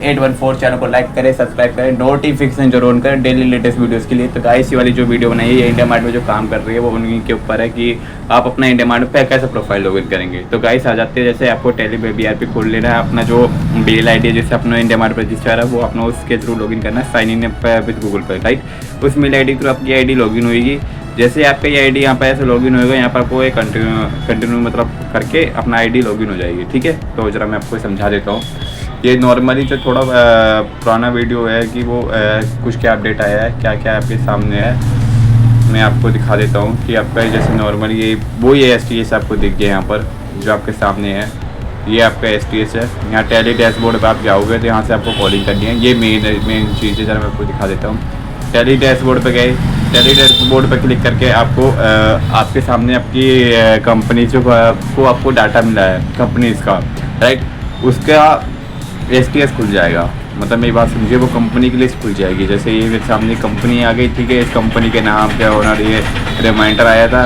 814 channel को like करें, subscribe करें, नोटिफिकेशन जरूर ऑन करें डेली लेटेस्ट वीडियोस के लिए। तो गाइस ये वाली जो वीडियो बनाई है ये इंडिया मार्ट में जो काम कर रही है वो उन्हीं के ऊपर है कि आप अपना इंडिया मार्ट पे कैसे प्रोफाइल लॉगिन करेंगे। तो गाइस आ जाते हैं, जैसे आपको टेली BRP खोल लेना है, अपना जो मेल ID है जिससे अपना इंडिया मार्ट पर रजिस्टर है वो अपना उसके थ्रू लॉगिन करना है, साइन इन विद गूगल पर, राइट। उस मेल ID के थ्रू आपकी ID लॉगिन होगी। जैसे आपका ये ID यहाँ पर ऐसे लॉगिन होएगा, यहाँ पर आपको एक कंटिन्यू मतलब करके अपना ID लॉगिन हो जाएगी, ठीक है। तो ज़रा मैं आपको समझा देता हूँ। ये नॉर्मली जो थोड़ा पुराना वीडियो है कि वो कुछ क्या अपडेट आया है, क्या क्या आपके सामने है, मैं आपको दिखा देता हूँ कि आपका जैसे नॉर्मली ये STS आपको दिख गया यहाँ पर जो आपके सामने है, ये आपका STS है। यहाँ टेली डैशबोर्ड पर आप जाओगे तो यहाँ से आपको कॉलिंग करनी है, ये मेन चीज़ है। ज़रा मैं आपको दिखा देता हूँ। टेली डैशबोर्ड पर गए, टेली डैशबोर्ड पर क्लिक करके आपको आपके सामने आपकी कंपनी जो को आपको डाटा मिला है कंपनीज़ का, राइट, उसका STS खुल जाएगा। मतलब मेरी बात समझिए, वो कंपनी की लिस्ट खुल जाएगी। जैसे ये मेरे सामने कंपनी आ गई, ठीक है, इस कंपनी के नाम पे ओनर ये रिमाइंडर आया था,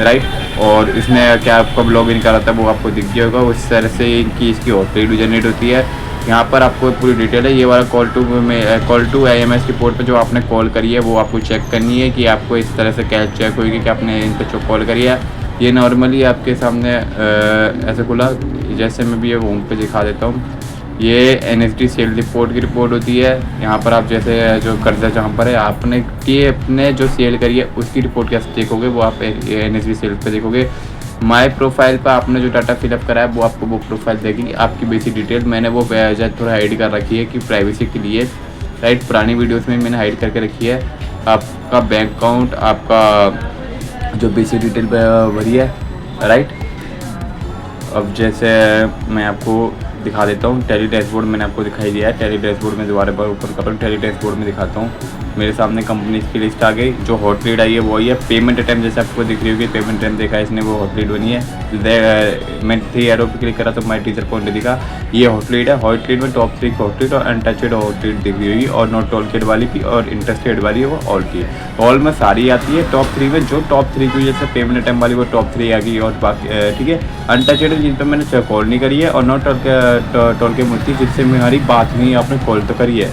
राइट, और इसने क्या कब लॉग इन करा था वो आपको दिख गया होगा। उस तरह से इनकी इसकी हॉटलाइन जनरेट होती है। यहाँ पर आपको पूरी डिटेल है। ये वाला कॉल टू IMS की पोर्ट पर जो आपने कॉल करी है वो आपको चेक करनी है कि आपको इस तरह से क्या चेक होगी कि आपने इन पर कॉल करी है। ये नॉर्मली आपके सामने ऐसे खुला, जैसे मैं भी ये होम पे दिखा देता हूँ। ये NSD सेल रिपोर्ट की रिपोर्ट होती है। यहाँ पर आप जैसे जो कर्जा जहाँ पर है आपने कि अपने जो सेल करी है उसकी रिपोर्ट कैसे देखोगे, वो आप NSD सेल पे देखोगे। माय प्रोफाइल पर आपने जो डाटा फिलअप करा है वो आपको वो प्रोफाइल देगी, आपकी बेसिक डिटेल। मैंने वो थोड़ा हाइड कर रखी है कि प्राइवेसी के लिए, राइट। पुरानी वीडियोस में मैंने हाइड करके रखी है। आपका बैंक अकाउंट, आपका जो बेसिक डिटेल भरी है, राइट। अब जैसे मैं आपको दिखा देता हूँ, टेली डैशबोर्ड मैंने आपको दिखाई दिया है। टेली डैशबोर्ड में दोबारा बार ओपन कर रहा हूँ, टेली डैशबोर्ड में दिखाता हूँ। मेरे सामने कंपनी की लिस्ट आ गई। जो हॉटलाइन आई है वो है पेमेंट अटैम्प्ट, जैसे आपको दिख रही होगी पेमेंट अटैम्प्ट देखा है इसने, वो हॉटलाइन बनी है। मैं 3 एरो पे क्लिक करा तो माई टीचर पॉइंट दिखा, ये हॉटलाइन है। हॉटलाइन में टॉप 3 हॉटलाइन और अनटचड हॉटलाइन दिख रही होगी, और नॉट टोलकेट वाली की और इंटरेस्टेड वाली है वो ऑल की। ऑल में सारी आती है। टॉप 3 में जो टॉप 3 की जैसे पेमेंट अटैम्प्ट वाली वो टॉप 3 आ गई, और बाकी ठीक है। अनटचड जिन पर मैंने कॉल नहीं करी है, और नॉट टोल के मूर्ति जिससे मेरी बात नहीं, आपने कॉल तो करी है,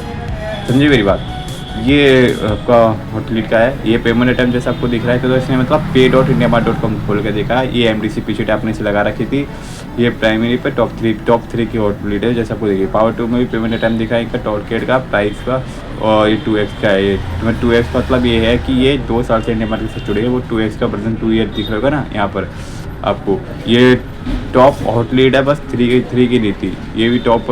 समझिए मेरी बात। ये आपका हॉटलाइन का है। ये पेमेंट अटैम्प्ट जैसे आपको दिख रहा है तो इसने मतलब pay.indiamart.com खोल के देखा है। ये MDC पीछे आपने इसे लगा रखी थी। ये प्राइमरी पे टॉप 3 की हॉटलाइन है, जैसे आपको देखिए। पावर 2 में भी पेमेंट अटैम्प्ट दिखा है इनका, टोलकेट का, प्राइस का, और ये 2x का है। ये 2x का मतलब ये है कि ये 2 साल से इंडिया मार्केट से जुड़े हैं। वो 2x का वर्जन 2 ईयर दिख रहा होगा ना यहाँ पर आपको। ये टॉप हॉटलाइन है, बस 3 की नहीं थी। ये भी टॉप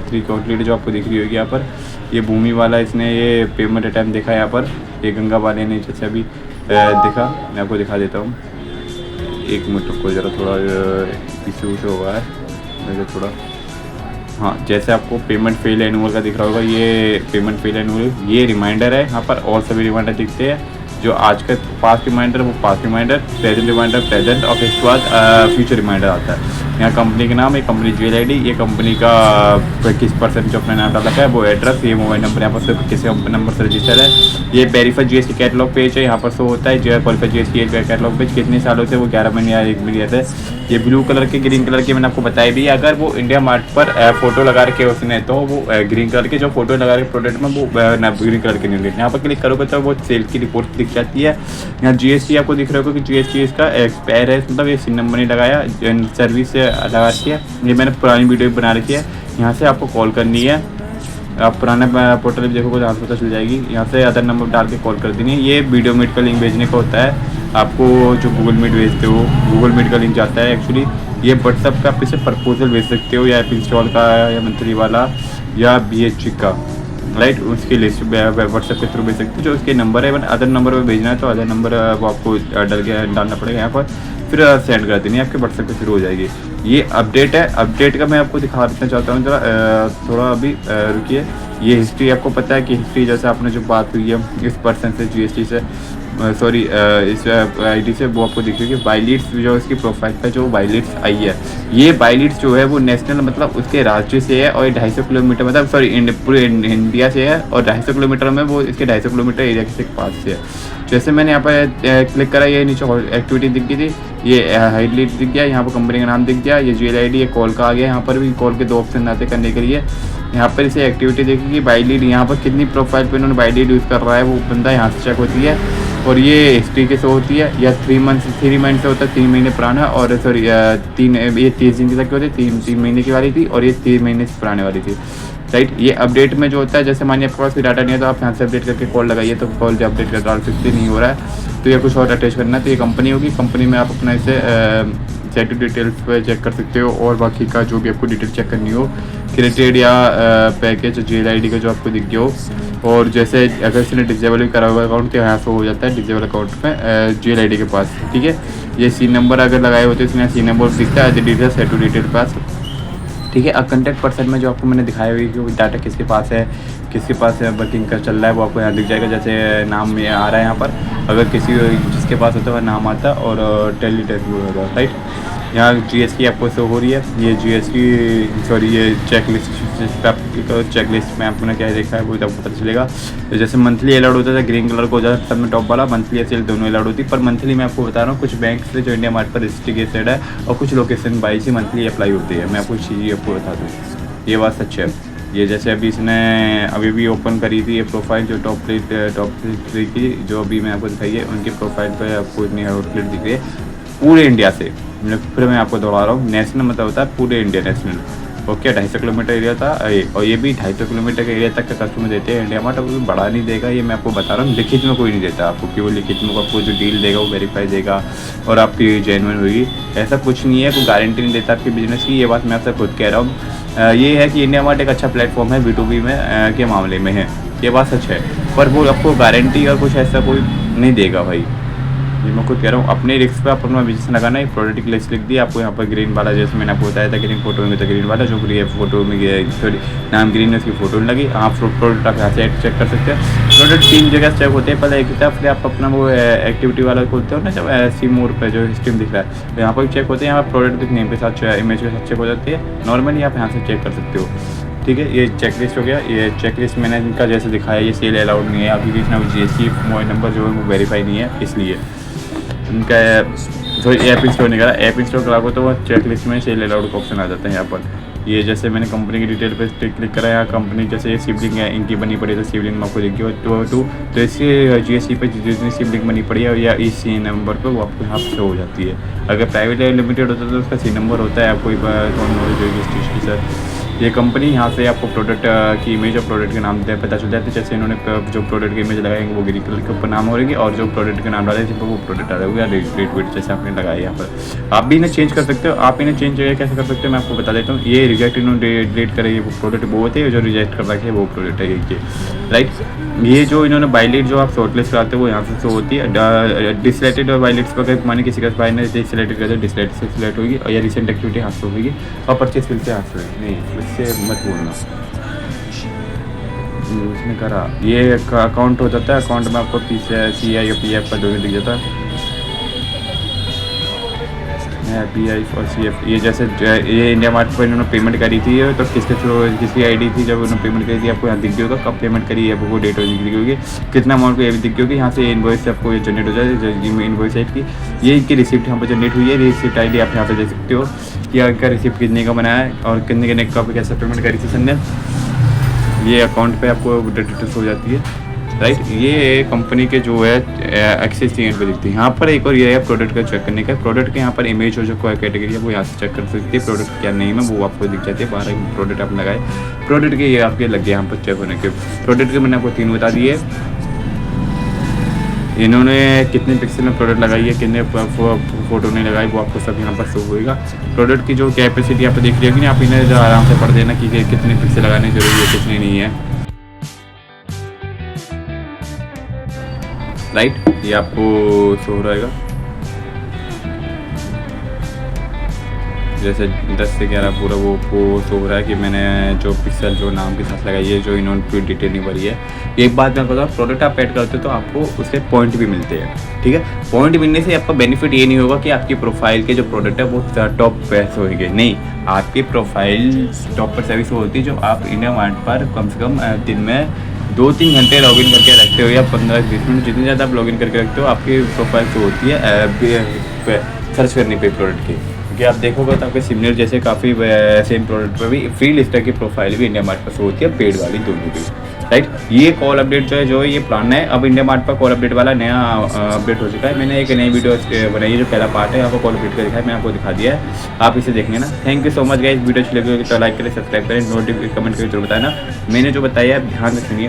3 की हॉटलाइन जो आपको दिख रही होगी यहाँ पर। ये भूमि वाला इसने ये पेमेंट अटैम्प्ट देखा यहाँ पर। ये गंगा वाले ने जैसे अभी देखा, मैं आपको दिखा देता हूँ। एक मिनट को ज़रा थोड़ा इशू हुआ है मुझे थोड़ा। हाँ, जैसे आपको पेमेंट फेल एनुअल का दिख रहा होगा, ये पेमेंट फेल एनुअल, ये रिमाइंडर है यहाँ पर। और सभी रिमाइंडर दिखते हैं। जो आज का पास्ट रिमाइंडर वो past reminder, present reminder present, और इसके बाद फ्यूचर रिमाइंडर आता है। यहाँ कंपनी का नाम है, कंपनी GL ID, ये कंपनी का किस पर्सन जो अपना नाम डाला है वो एड्रेस, ये मोबाइल नंबर यहाँ पर सिर्फ किसी नंबर से रजिस्टर है। ये वेरीफाइड GST कैटलॉग पेज है, यहाँ पर शो होता है जो क्वालिफाइड GST कैटलॉग पेज कितने सालों से, वो 11 महीने या 1 महीने है। ये ब्लू कलर के ग्रीन कलर के मैंने आपको बताई भी, अगर वो इंडिया मार्ट पर फोटो लगा रखे उसने तो वो ग्रीन कलर के जो फोटो लगा रखे प्रोडक्ट में वो ग्रीन कलर के नहीं होंगे। यहाँ पर क्लिक करोगे तो वो सेल की रिपोर्ट दिख जाती है। यहाँ GST आपको दिख रहा होगा कि GST इसका एक्सपायर है, मतलब ये सिम नंबर नहीं लगाया, सर्विस से लगा रखी है। ये मैंने पुरानी वीडियो बना रखी है। यहाँ से आपको कॉल करनी है। आप पुराने पोर्टल में देखोगे जहाँ से पता चल जाएगी। यहाँ से अदर नंबर डाल के कॉल कर देनी है। ये वीडियो मीट का लिंक भेजने का होता है आपको, जो गूगल मीट भेजते हो गूगल मीट का लिंक जाता है एक्चुअली। ये व्हाट्सअप का आप इसे प्रपोजल भेज सकते हो, या इंस्टॉल का, या मंथली वाला, या BHC का, राइट। उसके लिस्ट व्हाट्सएप के थ्रू भेज सकते हो। जो उसके नंबर है अदर नंबर पर भेजना है तो अदर नंबर वो आपको डालना पड़ेगा यहाँ पर, फिर सेंड कर देनी है, आपके व्हाट्सएप पे शुरू हो जाएगी। ये अपडेट है। अपडेट का मैं आपको दिखा देना चाहता हूँ जरा, थोड़ा अभी रुकिए। ये हिस्ट्री आपको पता है कि हिस्ट्री जैसे आपने जो बात हुई है इस पर्सन से GST से, सॉरी इस आईडी से वो आपको दिखेगी बाईलीड्स जो इसकी प्रोफाइल पे जो बाईलीड्स आई है, ये बाईलीड्स जो है वो नेशनल मतलब उसके राज्य से है और 250 किलोमीटर मतलब सॉरी पूरे इंडिया से है और 250 किलोमीटर में वो इसके 250 किलोमीटर एरिया के पास से है। जैसे मैंने यहाँ पर क्लिक करा, ये नीचे एक्टिविटी दिख गई थी, ये हाईलाइट दिख गया, यहाँ पर कंपनी का नाम दिख गया, ये GL ID, ये कॉल का आ गया, यहाँ पर भी कॉल के 2 ऑप्शन आते करने के लिए। यहाँ पर इसे एक्टिविटी देखेगी बाईलीड, यहाँ पर कितनी प्रोफाइल पे इन्होंने बाईलीड यूज़ कर रहा है वो बंदा यहाँ से चेक होती है और ये हिस्ट्री के से होती है, या 3 मंथ से होता है, 3 महीने पुराना, और सॉरी 3 ये 30 दिन तक की होती है, 3 महीने की वाली थी और ये 3 महीने से पुराने वाली थी, राइट। ये अपडेट में जो होता है, जैसे मानिए आपके पास कोई डाटा नहीं है तो आप यहाँ से अपडेट करके कॉल लगाइए तो कॉल जो अपडेट कर डाल सकते, नहीं हो रहा है तो ये कुछ और अटैच करना है तो ये कंपनी होगी, कंपनी में आप अपना इसे चेक डिटेल्स पे चेक कर सकते हो और बाकी का जो भी आपको डिटेल चेक करनी हो, क्रेडिटेड या पैकेज GL ID का जो आपको दिख गया हो। और जैसे अगर इसने डिसेबल भी करा हुआ अकाउंट तो यहाँ से हो जाता है डिसेबल अकाउंट में GL ID के पास, ठीक है। ये C नंबर अगर लगाए होते हैं इसमें C नंबर दिखता है, डिटेल्स है टू डिटेल पास, ठीक है। अब कॉन्टैक्ट पर्सन में जो आपको मैंने दिखाया हुई कि डाटा किसके पास है, किसके पास वर्किंग कर चल रहा है, वो आपको यहाँ दिख जाएगा। जैसे नाम में आ रहा है यहाँ पर, अगर किसी जिसके पास होता है वह नाम आता है और टेलीटेक होगा, राइट। यहाँ GST आपको शो हो रही है, ये GST सॉरी ये चेक लिस्ट में आपने क्या देखा है वो आपको पता चलेगा। तो जैसे मंथली अलाउड होता था, ग्रीन कलर को हो जाता है सब में टॉप वाला, मंथली सेल दोनों अलाउड होती है। पर मंथली मैं आपको बता रहा हूँ कुछ बैंक से जो इंडिया मार्ट पर रजिस्ट्रेटेड है और कुछ लोकेशन वाइज ही मंथली अप्लाई होती है। मैं आपको चीज़ आपको बता दूँ, ये बात सच है। ये जैसे अभी इसने अभी भी ओपन करी थी ये प्रोफाइल जो टॉप 3 की जो अभी मैं आपको दिखाई है, उनकी प्रोफाइल पर आपको इतनी आउटलेट दिख रही है पूरे इंडिया से। फिर मैं आपको दोहरा रहा हूँ, नेशनल मतलब होता है पूरे India national, okay. 250 kilometre area था और ये भी 250 किलोमीटर के एरिया तक का कस्टमर देते हैं इंडिया मार्ट, कोई बड़ा नहीं देगा, ये मैं आपको बता रहा हूँ। लिखित में कोई नहीं देता आपको, केवल लिखित में आपको जो डील देगा वो वेरीफाई देगा और आपकी जेन्युइन होगी, ऐसा कुछ नहीं है, कोई गारंटी नहीं देता आपके बिजनेस की। ये बात मैं आपसे खुद कह रहा हूँ। ये है कि इंडिया मार्ट एक अच्छा प्लेटफॉर्म है B2B में के मामले में है, ये बात सच है, पर वो आपको गारंटी और कुछ ऐसा कोई नहीं देगा भाई। ये मैं खुद कह रहा हूँ, अपने रिस्क पे आप अपना बिजनेस लगाना। एक प्रोडक्ट की लिस्ट लिख दी आपको यहाँ पर ग्रीन वाला, जैसे मैंने आपको बताया था ग्रीन फोटो में, तो ग्रीन वाला जो ग्रीन फोटो में सॉरी नाम ग्रीन है उसकी फोटो लगी, आप प्रोडक्ट आप यहाँ से चेक कर सकते हैं। प्रोडक्ट 3 जगह चेक होते हैं, पहले एक तरफ आप अपना वो एक्टिविटी वाला खोलते हो ना, जब सी मोर पे जो स्ट्रीम दिख रहा है तो यहाँ पर चेक होते हैं, यहाँ पर प्रोडक्ट के नेम के साथ इमेज के साथ चेक हो जाती है, नॉर्मली आप यहाँ से चेक कर सकते हो, ठीक है। ये चेकलिस्ट हो गया। ये चेकलिस्ट मैंने इनका जैसे दिखाया, ये सेल अलाउड नहीं है, अभी बीच में GST मोबाइल नंबर जो है वो वेरीफाई नहीं है, इसलिए उनका सॉरी ऐप इंस्टॉल नहीं करा। ऐप इंस्टॉल करा को तो वो चेक लिस्ट में सेल अलाउड का ऑप्शन आ जाता है यहाँ पर। ये जैसे मैंने कंपनी की डिटेल पे क्लिक करा, यहाँ कंपनी जैसे सिबलिंग है इनकी बनी पड़ी है तो सिबलिंग में आपको देखिए 2 तो इसके GST पे जितनी सिबलिंग बनी पड़ी है या इस C नंबर पर वो आपको यहाँ से हो जाती है। अगर प्राइवेट लिमिटेड होता है तो उसका C नंबर होता है, आपको नॉलेज होगी इस चीज़ की सर। ये कंपनी यहाँ से आपको प्रोडक्ट की इमेज और प्रोडक्ट के नाम पता चल जाता है। जैसे इन्होंने जो प्रोडक्ट की इमेज लगाएंगे वो ग्रीन कलर के ऊपर नाम हो रहेगी और जो प्रोडक्ट के नाम डाले थे वो प्रोडक्ट आ जाएगा रेट वेट जैसे आपने लगाया यहाँ पर। आप भी इन्हें चेंज कर सकते हो। आप इन्हें चेंज कैसे कर सकते हो मैं आपको बता देता हूँ। ये रिजेक्ट इन्होंने डिलीट करेगी वो प्रोडक्ट वो होते हैं, जो रिजेक्ट कर रखे वो प्रोडक्ट है ये, राइट। ये जो इन्होंने बाईलेट जो आप शॉर्टलिस्ट कराते हो वो यहाँ से शो होती है। डिसलेटेड और बाईलेट्स पर अगर माने किसी का बाई ने डिसलेटेड कर दिया, डिसलेट से सिलेक्ट होगी और या रिसेंट एक्टिविटी हाथ से होगी और परचेज फिर से हाथ से नहीं, इससे मत बोलना। उसने करा ये अकाउंट हो जाता है, अकाउंट में आपको CI या PF का जो भी दिख जाता है, PI और CF। ये जैसे ये इंडिया मार्ट पर इन्होंने पेमेंट करी थी तो किसके थ्रू किसकी ID थी जब उन्होंने पेमेंट करी थी आपको यहाँ दिख गई होगा, कब पेमेंट करी है वो डेट दिख गई होगी, कितना अमाउंट को ये भी दिख गई होगी। यहाँ से इनवॉइस आपको ये जनरेट हो जाए इनवॉइस साइट की, ये इनकी रिसिप्ट यहाँ पर जनरेट हुई है। रिसिप्ट ID आप यहाँ पे देख सकते हो कि इनका रिसिप्ट कितने का बनाया है और कितने कब कैसे पेमेंट करी थी संजय। ये अकाउंट पे आपको डिटेल्स हो जाती है, राइट। ये कंपनी के जो है एक्सेस टी पे दिखती है। यहाँ पर एक और ये है प्रोडक्ट का चेक करने का, प्रोडक्ट के यहाँ पर इमेज हो जो कोई कैटेगरी है वो यहाँ से चेक कर सकती है। प्रोडक्ट क्या नेम है वो आपको दिख जाती है, 12 प्रोडक्ट आप लगाए, प्रोडक्ट के ये आपके लग गए यहाँ पर चेक होने के। प्रोडक्ट के मैंने आपको 3 बता दिए, इन्होंने कितने पिक्सल में प्रोडक्ट लगाई है, कितने फोटो ने लगाई वो आपको सब यहाँ पर शो होएगा। प्रोडक्ट की जो कैपेसिटी आप देख रही होगी ना, आप इन्हें आराम से पढ़ देना कि कितने पिक्सल लगाने जरूरी है कितने नहीं है, राइट। ये आपको शो रहेगा। जैसे 10 से 11 पूरा वो पोस्ट हो रहा है कि मैंने जो पिक्सल जो नाम के साथ लगाई है, जो इन्होंने पूरी डिटेल नहीं भरी है। एक बात मैं बताऊँ, प्रोडक्ट आप ऐड करते हो तो आपको उससे पॉइंट भी मिलते हैं, ठीक है। पॉइंट मिलने से आपका बेनिफिट ये नहीं होगा कि आपकी प्रोफाइल के जो प्रोडक्ट है वो टॉप पे होंगे, नहीं। आपकी प्रोफाइल टॉप पर सर्विस होती है जो आप इंडिया मार्ट पर कम से कम दिन में 2-3 घंटे लॉगिन करके रखते हो, या 15-20 मिनट, जितनी ज़्यादा आप लॉगिन करके रखते हो आपकी प्रोफाइल जो होती है सर्च करने पे प्रोडक्ट की। क्योंकि आप देखोगे तो आपके सिमिलर जैसे काफ़ी सेम प्रोडक्ट पे भी फ्री लिस्टर की प्रोफाइल भी इंडिया मार्ट पर शो होती है, पेड वाली दोनों की, राइट। ये कॉल अपडेट जो है ये पुराना है। अब इंडिया मार्ट पर कॉल अपडेट वाला नया अपडेट हो चुका है। मैंने एक नई वीडियो बनाई है, जो पहला पार्ट है, आपको कॉल अपडेट का दिखा है, मैं आपको दिखा दिया है, आप इसे देख लेना। Thank you so much guys. Video अच्छी लगी तो लाइक करें, सब्सक्राइब करें, नोटिफिकेशन कमेंट करके जरूर बताना। मैंने जो बताया है ध्यान से सुनिए।